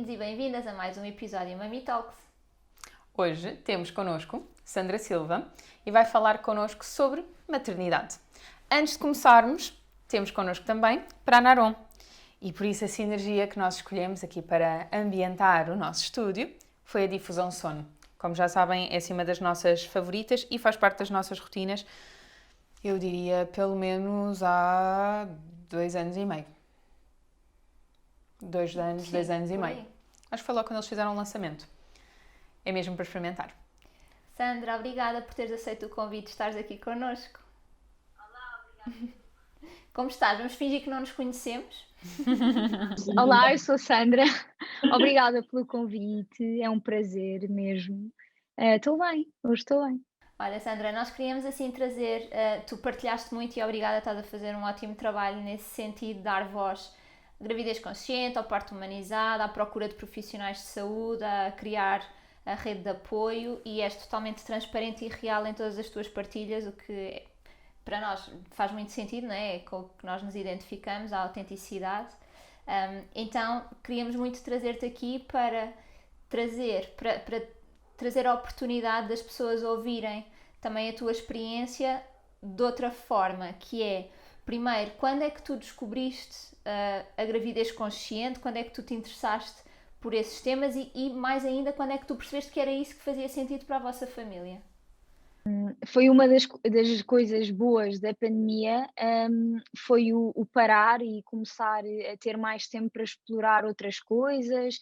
bem-vindos e bem-vindas a mais um episódio Mami Talks. Hoje temos connosco Sandra Silva e vai falar connosco sobre maternidade. Antes de começarmos, temos connosco também Pranarom. E por isso a sinergia que nós escolhemos aqui para ambientar o nosso estúdio foi a difusão sono. Como já sabem, é uma das nossas favoritas e faz parte das nossas rotinas, eu diria, pelo menos há 2 anos e meio. 2 anos, Sim, 2 anos e por meio. aí. Acho que foi logo quando eles fizeram o lançamento. É mesmo para experimentar. Sandra, obrigada por teres aceito o convite de estares aqui connosco. Olá, obrigada. Como estás? Vamos fingir que não nos conhecemos? Olá, eu sou a Sandra. Obrigada pelo convite, é um prazer mesmo. Estou bem, hoje estou bem. Olha, Sandra, nós queríamos assim trazer, tu partilhaste muito e obrigada, estás a fazer um ótimo trabalho nesse sentido, de dar voz à gravidez consciente, ao parto humanizado, à procura de profissionais de saúde, a criar a rede de apoio e és totalmente transparente e real em todas as tuas partilhas, o que para nós faz muito sentido, não é? É com o que nós nos identificamos, a autenticidade. Então, queríamos muito trazer-te aqui para trazer a oportunidade das pessoas ouvirem também a tua experiência de outra forma, que é, primeiro, quando é que tu descobriste a gravidez consciente, quando é que tu te interessaste por esses temas e mais ainda, quando é que tu percebeste que era isso que fazia sentido para a vossa família? Foi uma das coisas boas da pandemia, foi o parar e começar a ter mais tempo para explorar outras coisas,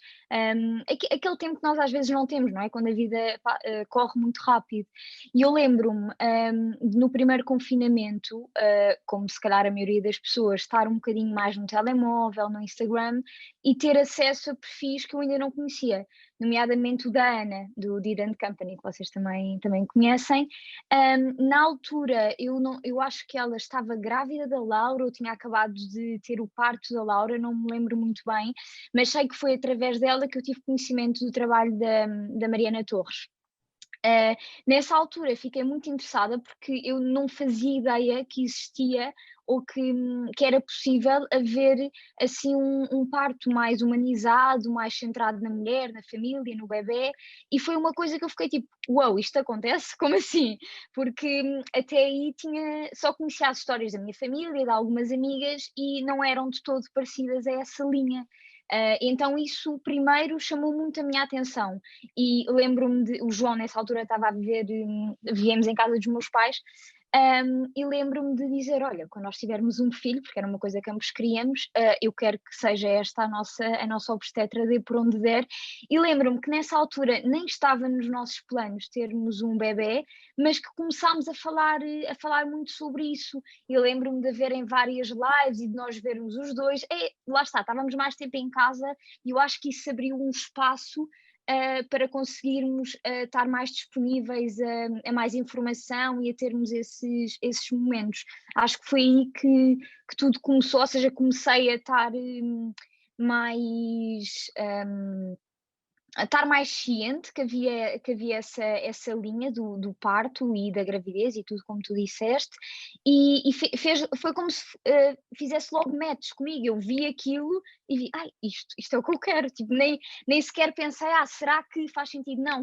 aquele tempo que nós às vezes não temos, não é? Quando a vida corre muito rápido. E eu lembro-me, no primeiro confinamento, como se calhar a maioria das pessoas, estar um bocadinho mais no telemóvel, no Instagram, e ter acesso a perfis que eu ainda não conhecia, nomeadamente o da Ana, do Didant Company, que vocês também conhecem. Na altura, eu acho que ela estava grávida da Laura, ou tinha acabado de ter o parto da Laura, não me lembro muito bem, mas sei que foi através dela que eu tive conhecimento do trabalho da Mariana Torres. Nessa altura fiquei muito interessada porque eu não fazia ideia que existia ou que era possível haver assim um parto mais humanizado, mais centrado na mulher, na família, no bebê, e foi uma coisa que eu fiquei tipo, uau, wow, isto acontece? Como assim? Porque até aí só conhecia as histórias da minha família, de algumas amigas, e não eram de todo parecidas a essa linha. Então isso primeiro chamou muito a minha atenção e lembro-me o João nessa altura estava a viver, vivíamos em casa dos meus pais, e lembro-me de dizer, olha, quando nós tivermos um filho, porque era uma coisa que ambos queríamos, eu quero que seja esta a nossa obstetra, dê por onde der, e lembro-me que nessa altura nem estava nos nossos planos termos um bebê, mas que começámos a falar muito sobre isso, e lembro-me de verem várias lives e de nós vermos os dois, lá está, estávamos mais tempo em casa, e eu acho que isso abriu um espaço para conseguirmos estar mais disponíveis a mais informação e a termos esses momentos. Acho que foi aí que tudo começou, ou seja, comecei a estar mais. A estar mais ciente que havia essa linha do parto e da gravidez e tudo como tu disseste, e foi como se fizesse logo match comigo. Eu vi aquilo e vi, ai, isto é o que eu quero, tipo, nem sequer pensei, será que faz sentido? Não,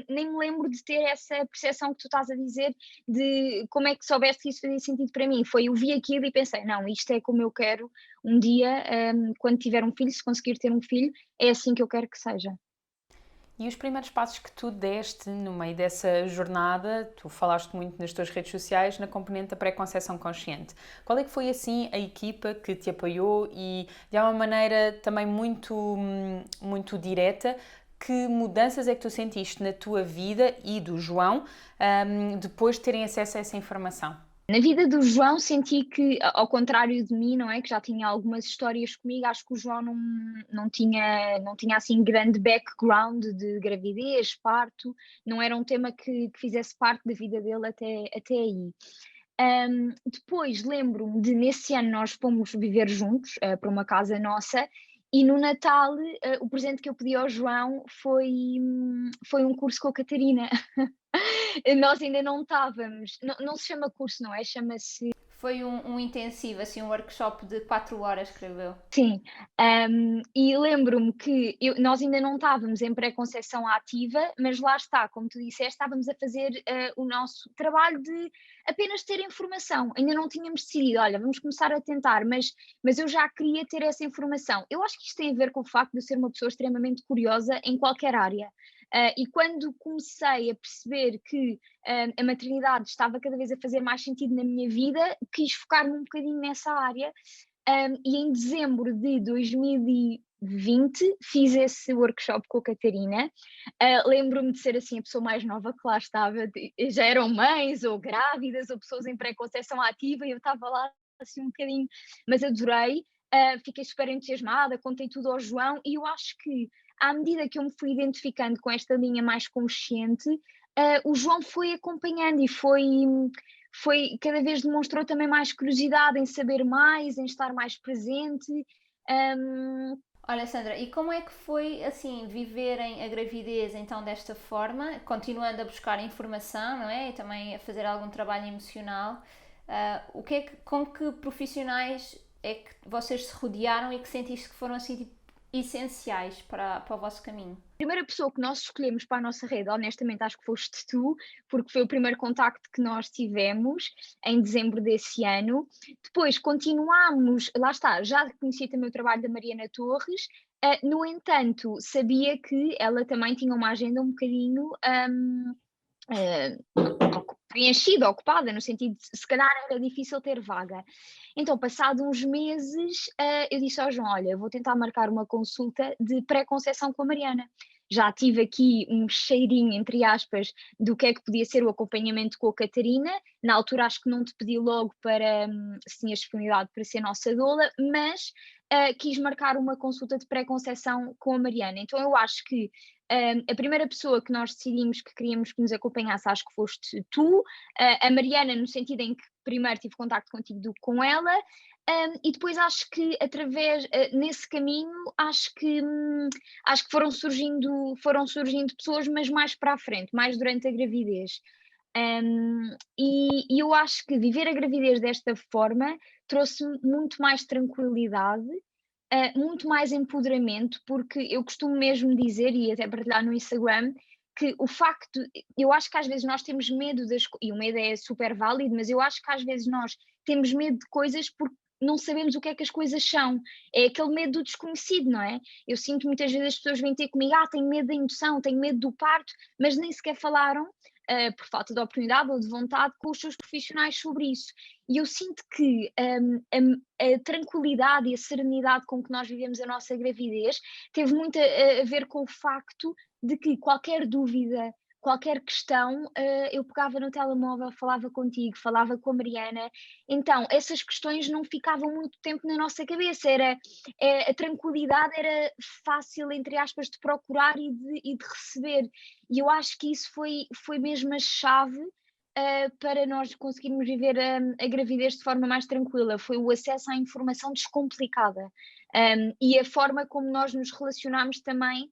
nem me lembro de ter essa percepção que tu estás a dizer de como é que soubeste que isso fazia sentido para mim. Eu vi aquilo e pensei, não, isto é como eu quero um dia, quando tiver um filho, se conseguir ter um filho, é assim que eu quero que seja. E os primeiros passos que tu deste no meio dessa jornada, tu falaste muito nas tuas redes sociais, na componente da pré-conceição consciente. Qual é que foi, assim, a equipa que te apoiou e, de alguma maneira, também muito direta, que mudanças é que tu sentiste na tua vida e do João depois de terem acesso a essa informação? Na vida do João senti que, ao contrário de mim, não é, que já tinha algumas histórias comigo, acho que o João não tinha assim grande background de gravidez, parto, não era um tema que fizesse parte da vida dele até aí. Depois lembro-me de nesse ano nós fomos viver juntos para uma casa nossa, e no Natal o presente que eu pedi ao João foi um curso com a Catarina. Nós ainda não estávamos, não se chama curso, não é? Chama-se Foi um intensivo, assim, um workshop de 4 horas, creio eu. Sim, e lembro-me que nós ainda não estávamos em pré-conceição ativa, mas lá está, como tu disseste, estávamos a fazer o nosso trabalho de apenas ter informação. Ainda não tínhamos decidido, olha, vamos começar a tentar, mas eu já queria ter essa informação. Eu acho que isto tem a ver com o facto de eu ser uma pessoa extremamente curiosa em qualquer área. E quando comecei a perceber que a maternidade estava cada vez a fazer mais sentido na minha vida, quis focar-me um bocadinho nessa área. E em dezembro de 2020 fiz esse workshop com a Catarina. Lembro-me de ser assim a pessoa mais nova que lá estava, já eram mães ou grávidas ou pessoas em pré-conceição ativa e eu estava lá assim um bocadinho, mas adorei, fiquei super entusiasmada, contei tudo ao João e eu acho que à medida que eu me fui identificando com esta linha mais consciente, o João foi acompanhando e foi cada vez demonstrou também mais curiosidade em saber mais, em estar mais presente. Olha, Sandra, e como é que foi, assim, viverem a gravidez então desta forma, continuando a buscar informação, não é? E também a fazer algum trabalho emocional. Com que profissionais é que vocês se rodearam e que sentiste que foram, assim, tipo, essenciais para o vosso caminho? A primeira pessoa que nós escolhemos para a nossa rede, honestamente, acho que foste tu, porque foi o primeiro contacto que nós tivemos em dezembro desse ano. Depois continuámos, lá está, já conhecia também o trabalho da Mariana Torres, no entanto, sabia que ela também tinha uma agenda um bocadinho preenchida, ocupada, no sentido de se calhar era difícil ter vaga. Então, passado uns meses, eu disse ao João, olha, eu vou tentar marcar uma consulta de pré-conceição com a Mariana. Já tive aqui um cheirinho, entre aspas, do que é que podia ser o acompanhamento com a Catarina. Na altura acho que não te pedi logo para se tinhas disponibilidade para ser nossa doula, mas quis marcar uma consulta de pré-conceição com a Mariana. Então eu acho que a primeira pessoa que nós decidimos que queríamos que nos acompanhasse, acho que foste tu, a Mariana, no sentido em que primeiro tive contacto contigo do que com ela, e depois acho que através, nesse caminho, acho que foram surgindo pessoas, mas mais para a frente, mais durante a gravidez. E eu acho que viver a gravidez desta forma trouxe-me muito mais tranquilidade, muito mais empoderamento, porque eu costumo mesmo dizer, e até partilhar no Instagram, que o facto, eu acho que às vezes nós temos medo e o medo é super válido, mas eu acho que às vezes nós temos medo de coisas porque não sabemos o que é que as coisas são. É aquele medo do desconhecido, não é? Eu sinto muitas vezes as pessoas vêm ter comigo, tenho medo da indução, tenho medo do parto, mas nem sequer falaram, por falta de oportunidade ou de vontade, com os seus profissionais sobre isso. E eu sinto que a tranquilidade e a serenidade com que nós vivemos a nossa gravidez teve muito a ver com o facto de que qualquer dúvida, qualquer questão, eu pegava no telemóvel, falava contigo, falava com a Mariana, então essas questões não ficavam muito tempo na nossa cabeça, a tranquilidade era fácil, entre aspas, de procurar e de receber, e eu acho que isso foi mesmo a chave para nós conseguirmos viver a gravidez de forma mais tranquila, foi o acesso à informação descomplicada, e a forma como nós nos relacionámos também,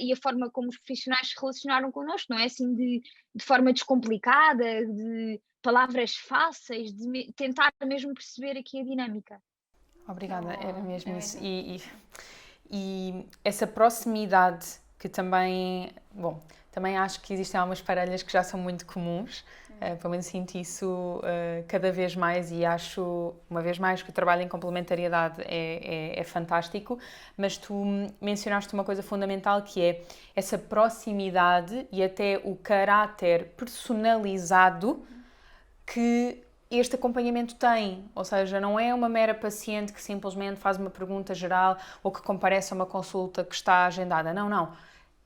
e a forma como os profissionais se relacionaram connosco, não é assim de forma descomplicada, de palavras fáceis, de tentar mesmo perceber aqui a dinâmica. Obrigada, era mesmo isso. E essa proximidade que também, bom, também acho que existem algumas parelhas que já são muito comuns, pelo menos sinto isso cada vez mais e acho, uma vez mais, que o trabalho em complementariedade é fantástico, mas tu mencionaste uma coisa fundamental que é essa proximidade e até o caráter personalizado que este acompanhamento tem, ou seja, não é uma mera paciente que simplesmente faz uma pergunta geral ou que comparece a uma consulta que está agendada, não.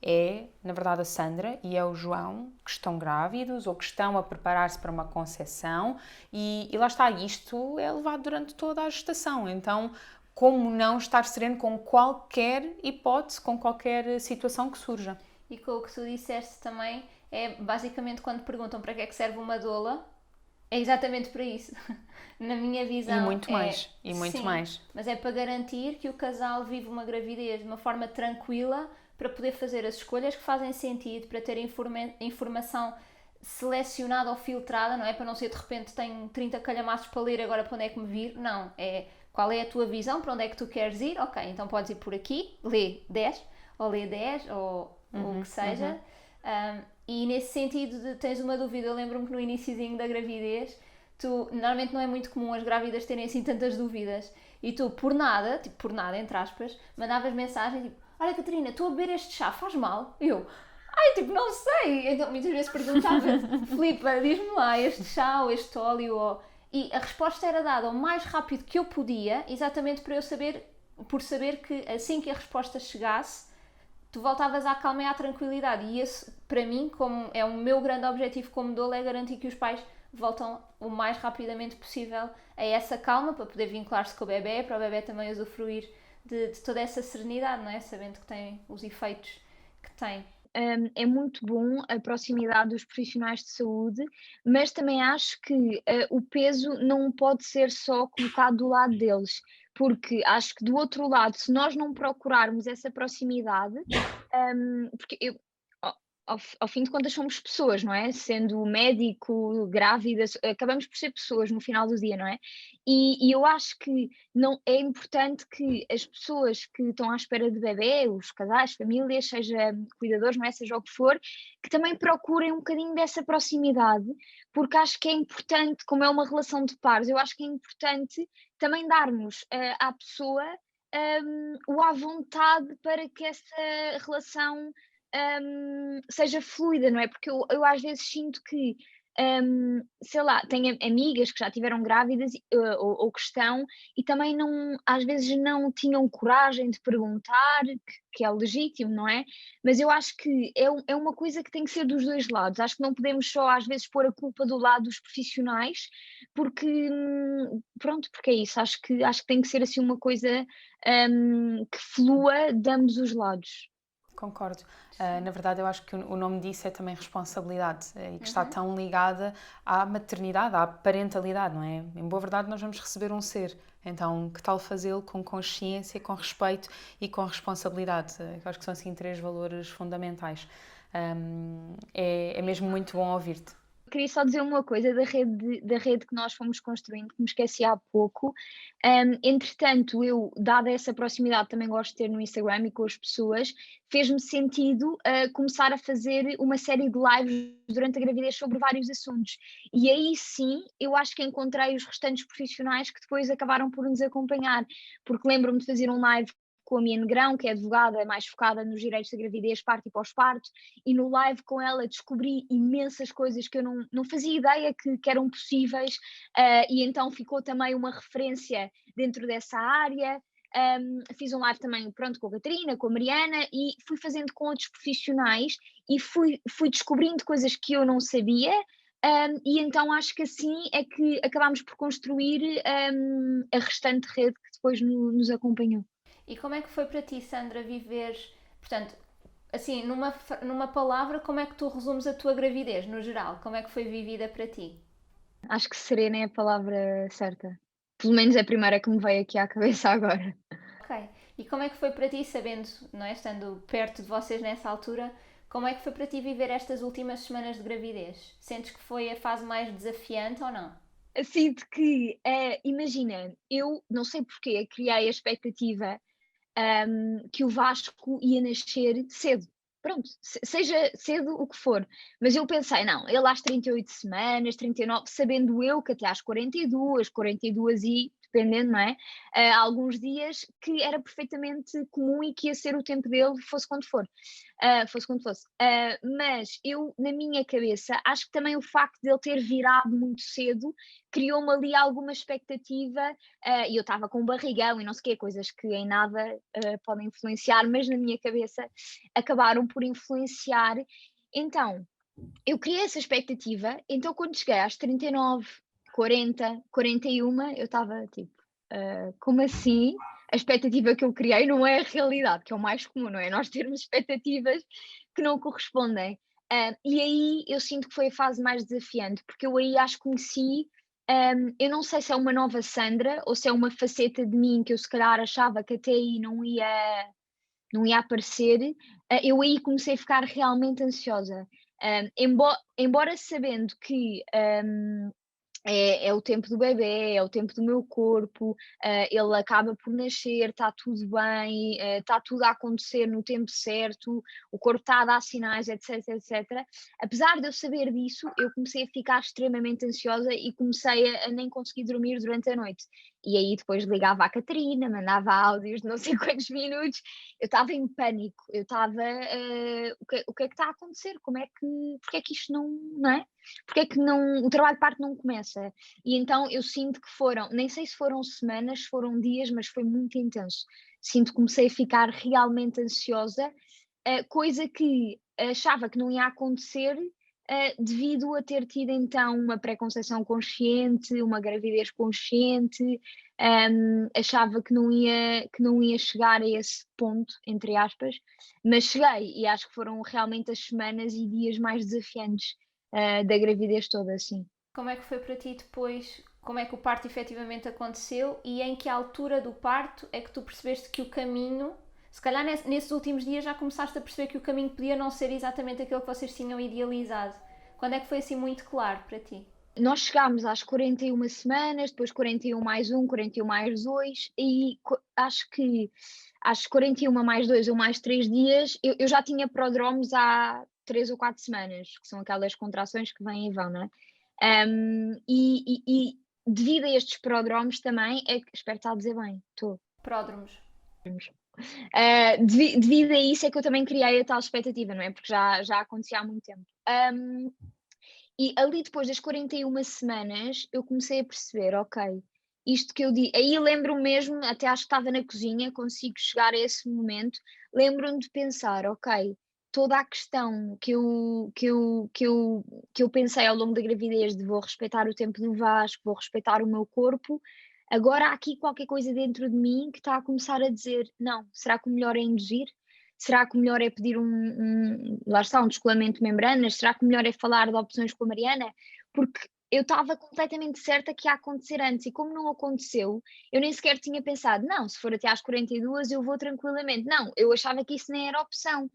É, na verdade, a Sandra e é o João que estão grávidos ou que estão a preparar-se para uma conceção e lá está, isto é levado durante toda a gestação, então como não estar sereno com qualquer hipótese, com qualquer situação que surja. E com o que tu disseste também, é basicamente quando perguntam para que é que serve uma doula, é exatamente para isso, na minha visão. E muito mais, sim, mais. Mas é para garantir que o casal vive uma gravidez de uma forma tranquila, para poder fazer as escolhas que fazem sentido, para ter informação selecionada ou filtrada, não é? Para não ser de repente tenho 30 calhamaços para ler, agora para onde é que me vir? Não, é qual é a tua visão, para onde é que tu queres ir? Ok, então podes ir por aqui, lê 10, ou lê 10, ou o que seja. E nesse sentido, tens uma dúvida, eu lembro-me que no iniciozinho da gravidez, normalmente não é muito comum as grávidas terem assim tantas dúvidas, e tu, por nada, entre aspas, mandavas mensagem tipo, olha Catarina, estou a beber este chá, faz mal? Ai, tipo, não sei. Então muitas vezes perguntava, Filipa, diz-me lá, este chá ou este óleo, e a resposta era dada o mais rápido que eu podia, exatamente por saber que assim que a resposta chegasse, tu voltavas à calma e à tranquilidade. E esse, para mim, como é o meu grande objetivo como doula, é garantir que os pais voltam o mais rapidamente possível a essa calma, para poder vincular-se com o bebê, para o bebê também usufruir de toda essa serenidade, não é? Sabendo que tem os efeitos que tem. É muito bom a proximidade dos profissionais de saúde, mas também acho que o peso não pode ser só colocado do lado deles, porque acho que do outro lado, se nós não procurarmos essa proximidade, porque ao fim de contas somos pessoas, não é? Sendo médico, grávida, acabamos por ser pessoas no final do dia, não é? E eu acho que não é importante que as pessoas que estão à espera de bebê, os casais, famílias, seja cuidadores, não é? Seja o que for, que também procurem um bocadinho dessa proximidade, porque acho que é importante, como é uma relação de pares, eu acho que é importante também darmos à pessoa o à vontade para que essa relação seja fluida, não é? Porque eu às vezes sinto que, sei lá, tenho amigas que já tiveram grávidas ou que estão e também não, às vezes não tinham coragem de perguntar, que é legítimo, não é? Mas eu acho que é uma coisa que tem que ser dos dois lados. Acho que não podemos só às vezes pôr a culpa do lado dos profissionais, porque pronto, porque é isso. Acho que tem que ser assim uma coisa que flua de ambos os lados. Concordo. Na verdade, eu acho que o nome disso é também responsabilidade e que está tão ligada à maternidade, à parentalidade, não é? Em boa verdade, nós vamos receber um ser. Então, que tal fazê-lo com consciência, com respeito e com responsabilidade? Eu acho que são assim 3 valores fundamentais. É mesmo muito bom ouvir-te. Queria só dizer uma coisa da rede que nós fomos construindo, que me esqueci há pouco. Entretanto, eu, dada essa proximidade, também gosto de ter no Instagram e com as pessoas, fez-me sentido começar a fazer uma série de lives durante a gravidez sobre vários assuntos. E aí sim, eu acho que encontrei os restantes profissionais que depois acabaram por nos acompanhar, porque lembro-me de fazer um live com a minha Negrão, que é advogada mais focada nos direitos da gravidez, parto e pós-parto, e no live com ela descobri imensas coisas que eu não fazia ideia que eram possíveis, e então ficou também uma referência dentro dessa área. Fiz um live também, pronto, com a Catarina, com a Mariana, e fui fazendo com outros profissionais e fui descobrindo coisas que eu não sabia. E então acho que assim é que acabámos por construir a restante rede que depois nos acompanhou. E como é que foi para ti, Sandra, viver, portanto, assim, numa palavra, como é que tu resumes a tua gravidez, no geral? Como é que foi vivida para ti? Acho que serena é a palavra certa. Pelo menos é a primeira que me veio aqui à cabeça agora. Ok. E como é que foi para ti, sabendo, não é, estando perto de vocês nessa altura, como é que foi para ti viver estas últimas semanas de gravidez? Sentes que foi a fase mais desafiante ou não? Sinto que, imagina, eu não sei porquê, criei a expectativa que o Vasco ia nascer cedo. Pronto, seja cedo o que for. Mas eu pensei, não, ele às 38 semanas, 39, sabendo eu que até às 42 e, dependendo, não é? Alguns dias que era perfeitamente comum e que ia ser o tempo dele, fosse quando for. Fosse quando fosse. Mas eu, na minha cabeça, acho que também o facto de ele ter virado muito cedo criou-me ali alguma expectativa, e eu estava com um barrigão e não sei o quê, coisas que em nada podem influenciar, mas na minha cabeça acabaram por influenciar. Então, eu criei essa expectativa, então quando cheguei às 39, 40, 41, eu estava tipo, como assim? A expectativa que eu criei não é a realidade, que é o mais comum, não é? Nós termos expectativas que não correspondem. E aí eu sinto que foi a fase mais desafiante, porque eu aí acho que conheci, eu não sei se é uma nova Sandra ou se é uma faceta de mim que eu se calhar achava que até aí não ia aparecer. Eu aí comecei a ficar realmente ansiosa. Embora sabendo que é o tempo do bebê, é o tempo do meu corpo, ele acaba por nascer, está tudo bem, está tudo a acontecer no tempo certo, o corpo está a dar sinais, etc, etc. Apesar de eu saber disso, eu comecei a ficar extremamente ansiosa e comecei a nem conseguir dormir durante a noite. E aí depois ligava à Catarina, mandava áudios de não sei quantos minutos, eu estava em pânico, eu estava, o que é que está a acontecer? Porque é que isto não é? Porque é que o trabalho de parto não começa? E então eu sinto que nem sei se foram semanas, se foram dias, mas foi muito intenso. Sinto que comecei a ficar realmente ansiosa, coisa que achava que não ia acontecer, devido a ter tido então uma pré-conceição consciente, uma gravidez consciente, achava que não ia chegar a esse ponto, entre aspas, mas cheguei e acho que foram realmente as semanas e dias mais desafiantes da gravidez toda, assim. Como é que foi para ti depois? Como é que o parto efetivamente aconteceu e em que altura do parto é que tu percebeste que o caminho, se calhar nesses últimos dias já começaste a perceber que o caminho podia não ser exatamente aquele que vocês tinham idealizado? Quando é que foi assim muito claro para ti? Nós chegámos às 41 semanas, depois 41 mais 1, 41 mais 2, e acho que às 41 mais 2 ou mais 3 dias, eu já tinha prodromes há 3 ou 4 semanas, que são aquelas contrações que vêm e vão, não é? E devido a estes prodromes também, espero estar a dizer bem, estou. Pródromos. Devido a isso é que eu também criei a tal expectativa, não é? Porque já acontecia há muito tempo. E ali depois das 41 semanas eu comecei a perceber, ok, isto que eu digo, aí lembro-me mesmo, até acho que estava na cozinha, consigo chegar a esse momento, lembro-me de pensar, ok, toda a questão que eu pensei ao longo da gravidez de vou respeitar o tempo do Vasco, vou respeitar o meu corpo, agora há aqui qualquer coisa dentro de mim que está a começar a dizer, não, será que o melhor é induzir? Será que o melhor é pedir lá está, um descolamento de membranas? Será que o melhor é falar de opções com a Mariana? Porque eu estava completamente certa que ia acontecer antes e como não aconteceu, eu nem sequer tinha pensado, não, se for até às 42 eu vou tranquilamente. Não, eu achava que isso nem era opção.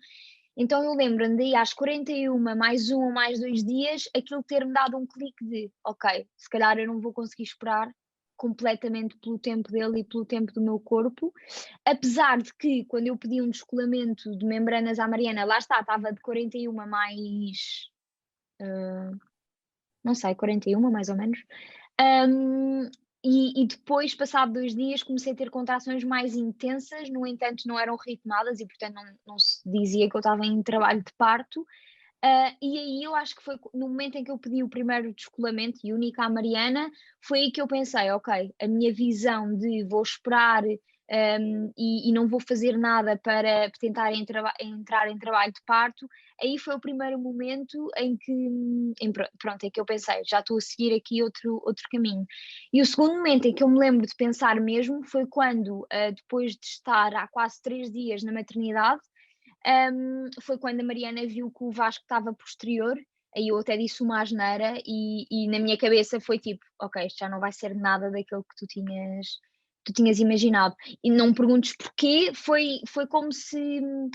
Então eu lembro-me de às 41 mais 1 ou mais 2 dias, aquilo ter-me dado um clique de, ok, se calhar eu não vou conseguir esperar completamente pelo tempo dele e pelo tempo do meu corpo, apesar de que quando eu pedi um descolamento de membranas à Mariana, lá está, estava de 41 mais, não sei, 41 mais ou menos, e depois, passado 2 dias, comecei a ter contrações mais intensas, no entanto não eram ritmadas e portanto não se dizia que eu estava em trabalho de parto, e aí eu acho que foi no momento em que eu pedi o primeiro descolamento e única à Mariana, foi aí que eu pensei, ok, a minha visão de vou esperar e não vou fazer nada para tentar entrar em trabalho de parto, aí foi o primeiro momento em que, pronto, em que eu pensei, já estou a seguir aqui outro caminho. E o segundo momento em que eu me lembro de pensar mesmo foi quando, depois de estar há quase 3 dias na maternidade, foi quando a Mariana viu que o Vasco estava posterior, aí eu até disse uma asneira e na minha cabeça foi tipo, ok, isto já não vai ser nada daquilo que tu tinhas imaginado. E não me perguntes porquê, foi como se me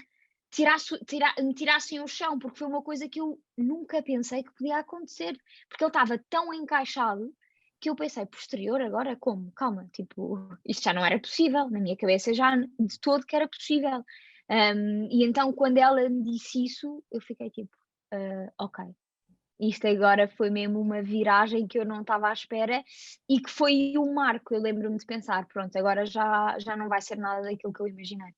tirassem o chão, porque foi uma coisa que eu nunca pensei que podia acontecer, porque ele estava tão encaixado que eu pensei, posterior agora como? Calma, tipo, isto já não era possível, na minha cabeça já de todo que era possível. E então, quando ela me disse isso, eu fiquei tipo, ok, isto agora foi mesmo uma viragem que eu não estava à espera e que foi um marco. Eu lembro-me de pensar, pronto, agora já não vai ser nada daquilo que eu imaginei.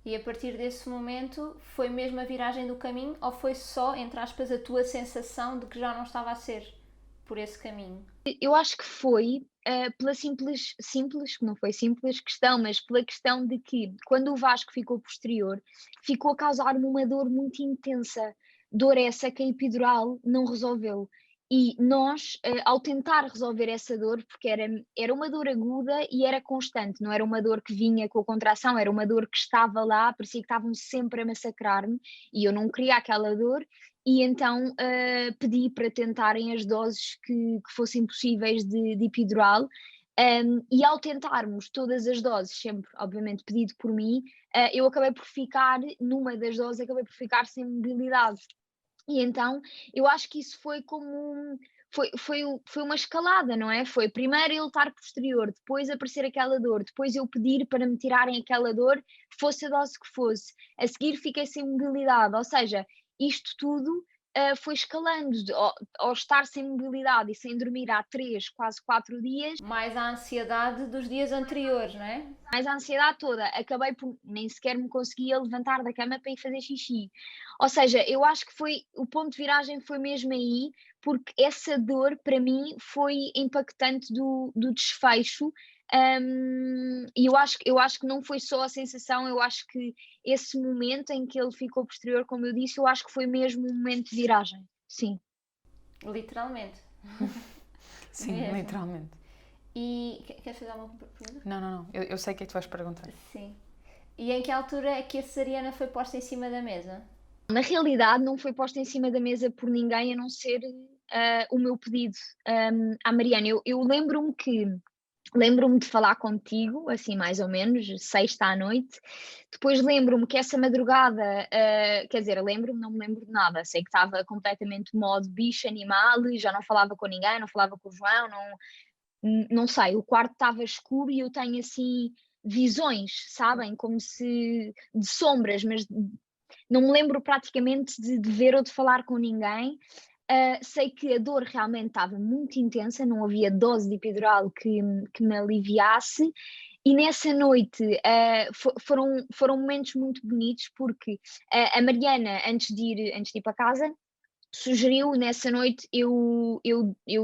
E a partir desse momento foi mesmo a viragem do caminho ou foi só, entre aspas, a tua sensação de que já não estava a ser por esse caminho? Eu acho que foi pela que não foi simples questão, mas pela questão de que quando o Vasco ficou posterior, ficou a causar-me uma dor muito intensa, dor essa que a epidural não resolveu. E nós, ao tentar resolver essa dor, porque era uma dor aguda e era constante, não era uma dor que vinha com a contração, era uma dor que estava lá, parecia que estavam sempre a massacrar-me e eu não queria aquela dor, e então pedi para tentarem as doses que fossem possíveis de epidural. E ao tentarmos todas as doses, sempre obviamente pedido por mim, eu acabei por ficar, numa das doses, acabei por ficar sem mobilidade. E então eu acho que isso foi como foi uma escalada, não é? Foi primeiro ele estar posterior, depois aparecer aquela dor, depois eu pedir para me tirarem aquela dor, fosse a dose que fosse. A seguir fiquei sem mobilidade, ou seja, isto tudo, foi escalando, ao estar sem mobilidade e sem dormir há 3, quase 4 dias, Mais a ansiedade dos dias anteriores, não é? mais a ansiedade toda, acabei por nem sequer me conseguia levantar da cama para ir fazer xixi. Ou seja, eu acho que foi o ponto de viragem foi mesmo aí, porque essa dor para mim foi impactante do desfecho. E eu acho que não foi só a sensação, eu acho que esse momento em que ele ficou posterior, como eu disse, eu acho que foi mesmo um momento de viragem. Sim. Literalmente. Sim, Mesmo. literalmente. E queres fazer alguma pergunta? Não. Eu sei o que é que tu vais perguntar. Sim. E em que altura é que a cesariana foi posta em cima da mesa? Na realidade, não foi posta em cima da mesa por ninguém a não ser o meu pedido à Mariana. Eu lembro-me de falar contigo, assim mais ou menos, sexta à noite. Depois lembro-me que essa madrugada, quer dizer, lembro-me, não me lembro de nada. Sei que estava completamente modo bicho, animal, já não falava com ninguém, não falava com o João, não sei, o quarto estava escuro e eu tenho assim visões, sabem? Como se de sombras, mas não me lembro praticamente de ver ou de falar com ninguém. Sei que a dor realmente estava muito intensa, não havia dose de epidural que me aliviasse. E nessa noite foram momentos muito bonitos, porque a Mariana, antes de ir para casa, sugeriu nessa noite eu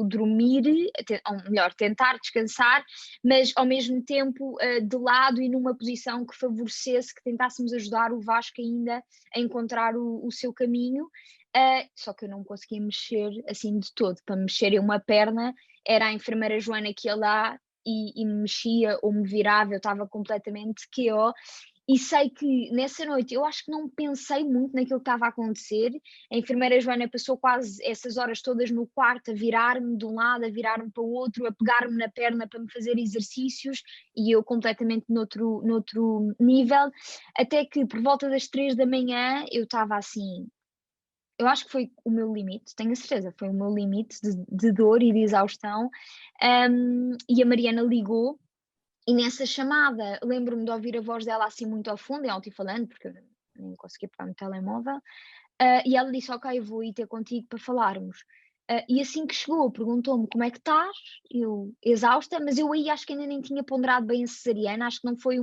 dormir, ou melhor, tentar descansar, mas ao mesmo tempo de lado e numa posição que favorecesse, que tentássemos ajudar o Vasco ainda a encontrar o seu caminho. Só que eu não conseguia mexer assim de todo. Para mexer em uma perna, era a enfermeira Joana que ia lá e me mexia ou me virava, eu estava completamente KO. E sei que nessa noite eu acho que não pensei muito naquilo que estava a acontecer. A enfermeira Joana passou quase essas horas todas no quarto a virar-me de um lado, a virar-me para o outro, a pegar-me na perna para me fazer exercícios e eu completamente noutro nível. Até que por volta das 3 da manhã eu estava assim. Eu acho que foi o meu limite, tenho a certeza, foi o meu limite de dor e de exaustão. E a Mariana ligou e nessa chamada, lembro-me de ouvir a voz dela assim muito ao fundo, em altifalante, porque eu nem conseguia pegar no telemóvel, e ela disse: Ok, eu vou ir ter contigo para falarmos. E assim que chegou, perguntou-me como é que estás, eu exausta, mas eu aí acho que ainda nem tinha ponderado bem a cesariana, acho que não foi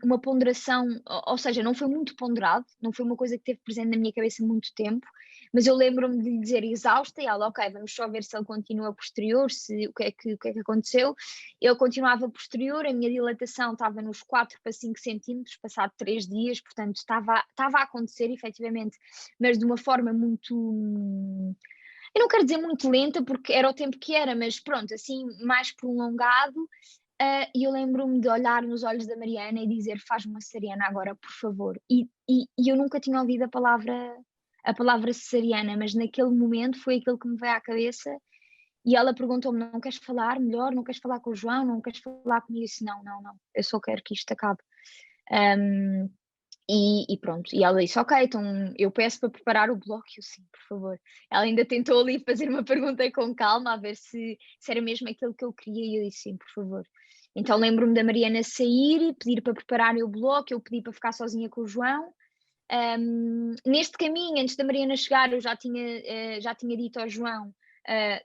uma ponderação, ou seja, não foi muito ponderado, não foi uma coisa que teve presente na minha cabeça muito tempo, mas eu lembro-me de lhe dizer exausta e ela, ok, vamos só ver se ele continua posterior, o que é que aconteceu. Ele continuava posterior, a minha dilatação estava nos 4 para 5 centímetros, passado 3 dias, portanto estava a acontecer efetivamente, mas de uma forma muito, eu não quero dizer muito lenta, porque era o tempo que era, mas pronto, assim, mais prolongado. E eu lembro-me de olhar nos olhos da Mariana e dizer: Faz-me uma cesariana agora, por favor. E eu nunca tinha ouvido a palavra cesariana, mas naquele momento foi aquilo que me veio à cabeça. E ela perguntou-me: Não queres falar melhor? Não queres falar com o João? Não queres falar comigo? Eu disse: Não, não, não, eu só quero que isto acabe. Um, e pronto, e ela disse: Ok, então eu peço para preparar o bloco. E eu, sim, por favor. Ela ainda tentou ali fazer uma pergunta com calma, a ver se era mesmo aquilo que eu queria, e eu disse: Sim, por favor. Então lembro-me da Mariana sair, pedir para preparar o bloco, eu pedi para ficar sozinha com o João. Neste caminho, antes da Mariana chegar, eu já tinha dito ao João,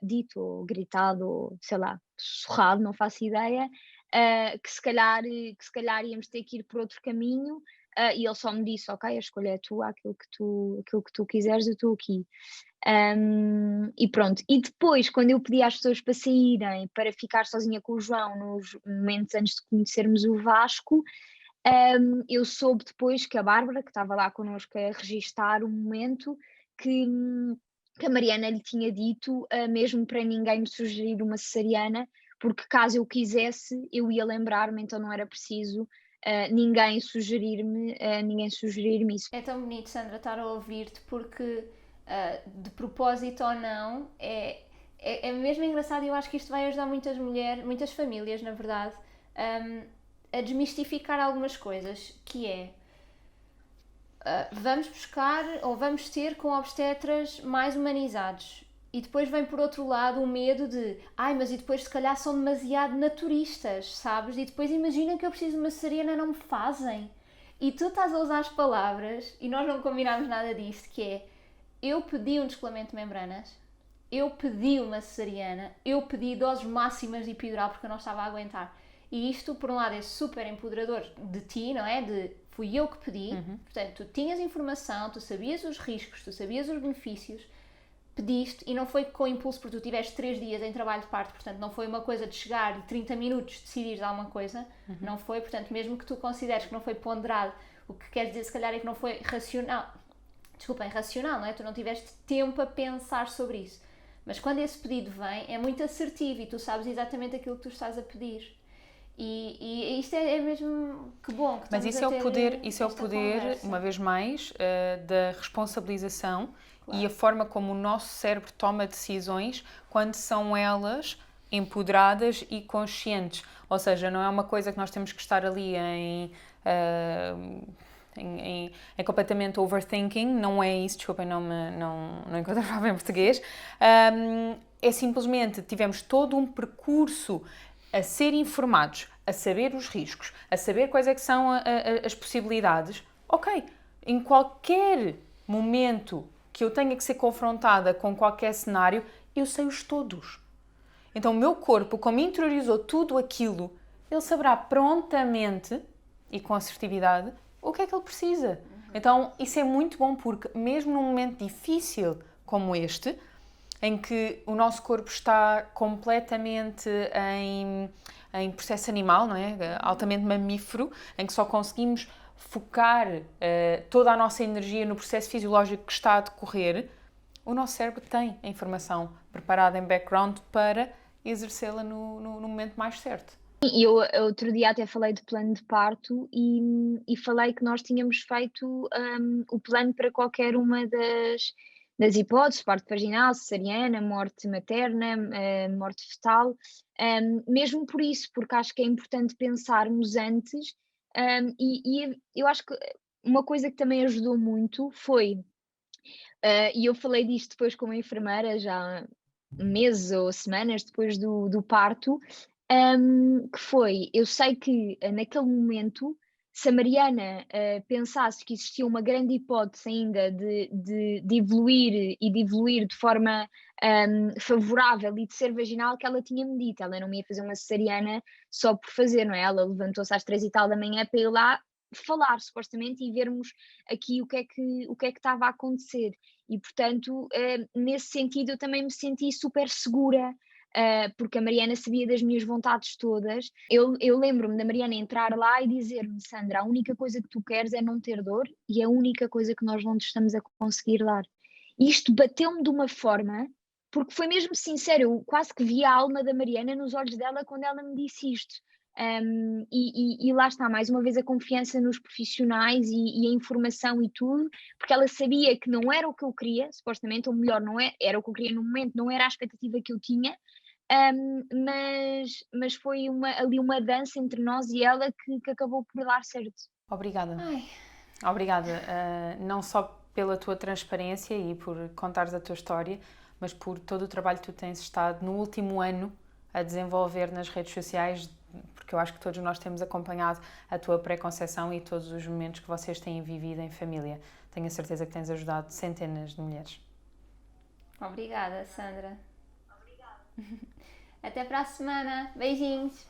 dito, ou gritado, ou sei lá, sussurrado, não faço ideia, que se calhar íamos ter que ir por outro caminho. E ele só me disse: Ok, a escolha é tua, aquilo que tu quiseres, eu estou aqui. E pronto, e depois, quando eu pedi às pessoas para saírem, para ficar sozinha com o João nos momentos antes de conhecermos o Vasco, eu soube depois que a Bárbara, que estava lá connosco a registar o momento, que a Mariana lhe tinha dito, mesmo para ninguém me sugerir uma cesariana, porque caso eu quisesse, eu ia lembrar-me, então não era preciso ninguém sugerir-me isso. É tão bonito, Sandra, estar a ouvir-te porque, de propósito ou não, é mesmo engraçado e eu acho que isto vai ajudar muitas mulheres, muitas famílias, na verdade, a desmistificar algumas coisas, que é vamos buscar ou vamos ter com obstetras mais humanizados. E depois vem por outro lado o medo de mas e depois se calhar são demasiado naturistas, sabes? E depois imagina que eu preciso de uma cesariana, não me fazem. E tu estás a usar as palavras, e nós não combinámos nada disto, que é, eu pedi um descolamento de membranas, eu pedi uma cesariana, eu pedi doses máximas de epidural porque eu não estava a aguentar. E isto, por um lado, é super empoderador de ti, não é? Fui eu que pedi, portanto, tu tinhas informação, tu sabias os riscos, tu sabias os benefícios, pediste, e não foi com impulso porque tu tiveste 3 dias em trabalho de parto, portanto não foi uma coisa de chegar e 30 minutos decidires alguma coisa, não foi, portanto mesmo que tu consideres que não foi ponderado, o que quer dizer se calhar é que não foi racional, não é? Tu não tiveste tempo a pensar sobre isso, mas quando esse pedido vem é muito assertivo e tu sabes exatamente aquilo que tu estás a pedir. E isto é mesmo que bom que mas isso é o poder, conversa. uma vez mais, da responsabilização. Claro. E a forma como o nosso cérebro toma decisões quando são elas empoderadas e conscientes. Ou seja, não é uma coisa que nós temos que estar ali em completamente overthinking, não é isso, desculpem, não encontro a palavra em português. É simplesmente, tivemos todo um percurso a ser informados, a saber os riscos, a saber quais é que são as possibilidades. Ok, em qualquer momento que eu tenha que ser confrontada com qualquer cenário, eu sei-os todos. Então o meu corpo, como interiorizou tudo aquilo, ele saberá prontamente e com assertividade o que é que ele precisa. Então isso é muito bom porque mesmo num momento difícil como este, em que o nosso corpo está completamente em processo animal, não é? Altamente mamífero, em que só conseguimos focar toda a nossa energia no processo fisiológico que está a decorrer, o nosso cérebro tem a informação preparada em background para exercê-la no momento mais certo. E eu outro dia até falei de plano de parto e falei que nós tínhamos feito o plano para qualquer uma das hipóteses, parto vaginal, cesariana, morte materna, morte fetal, mesmo por isso, porque acho que é importante pensarmos antes, e eu acho que uma coisa que também ajudou muito foi, e eu falei disto depois com uma enfermeira, já meses ou semanas depois do parto, que foi, eu sei que naquele momento, se a Mariana pensasse que existia uma grande hipótese ainda de evoluir e de evoluir de forma favorável e de ser vaginal, que ela tinha-me dito, ela não me ia fazer uma cesariana só por fazer, não é? Ela levantou-se às 3 e tal da manhã para ir lá falar, supostamente, e vermos aqui o que é que estava a acontecer. E, portanto, nesse sentido, eu também me senti super segura, porque a Mariana sabia das minhas vontades todas. Eu lembro-me da Mariana entrar lá e dizer-me: Sandra, a única coisa que tu queres é não ter dor e é a única coisa que nós não te estamos a conseguir dar. E isto bateu-me de uma forma, porque foi mesmo sincero, eu quase que vi a alma da Mariana nos olhos dela quando ela me disse isto. E lá está, mais uma vez, a confiança nos profissionais e a informação e tudo, porque ela sabia que não era o que eu queria, supostamente, ou melhor, não é, era o que eu queria no momento, não era a expectativa que eu tinha, mas foi ali uma dança entre nós e ela que acabou por dar certo. Obrigada. Ai. Obrigada, não só pela tua transparência e por contares a tua história, mas por todo o trabalho que tu tens estado no último ano a desenvolver nas redes sociais, porque eu acho que todos nós temos acompanhado a tua pré-conceição e todos os momentos que vocês têm vivido em família. Tenho a certeza que tens ajudado centenas de mulheres. Obrigada, Sandra. Obrigada. Até para a semana. Beijinhos.